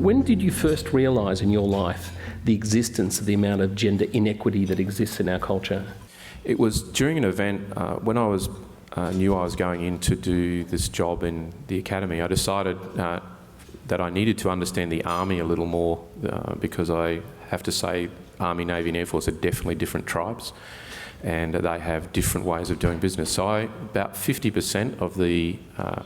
When did you first realise in your life the existence of the amount of gender inequity that exists in our culture? It was during an event when I knew I was going in to do this job in the academy. I decided that I needed to understand the Army a little more because I have to say Army, Navy and Air Force are definitely different tribes and they have different ways of doing business. So about 50% of the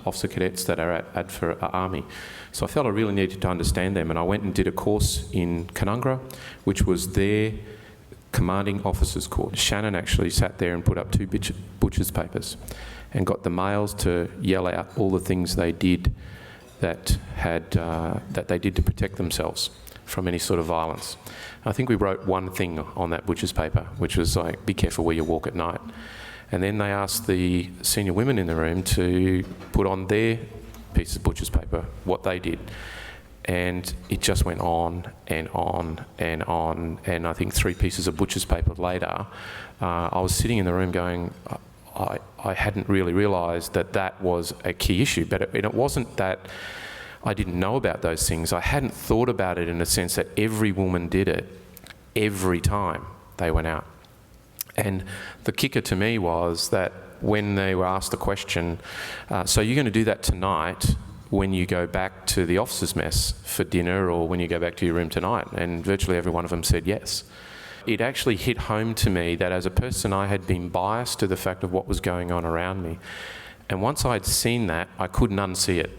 officer cadets that are at for Army. So I felt I really needed to understand them, and I went and did a course in Commodore, which was their commanding officers course. Shannon actually sat there and put up 2 butcher's papers and got the males to yell out all the things they did that they did to protect themselves from any sort of violence. I think we wrote one thing on that butcher's paper, which was like, be careful where you walk at night. And then they asked the senior women in the room to put on their piece of butcher's paper what they did. And it just went on and on and on. And I think 3 pieces of butcher's paper later, I was sitting in the room going, I hadn't really realised that that was a key issue. But it wasn't that I didn't know about those things. I hadn't thought about it in the sense that every woman did it every time they went out. And the kicker to me was that when they were asked the question, so you're going to do that tonight when you go back to the officers' mess for dinner or when you go back to your room tonight? And virtually every one of them said yes. It actually hit home to me that as a person I had been biased to the fact of what was going on around me. And once I'd seen that, I couldn't unsee it.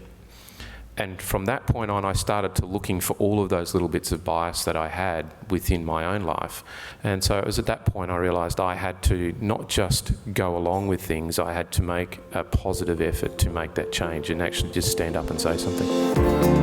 And from that point on, I started to looking for all of those little bits of bias that I had within my own life. And so it was at that point I realised I had to not just go along with things, I had to make a positive effort to make that change and actually just stand up and say something.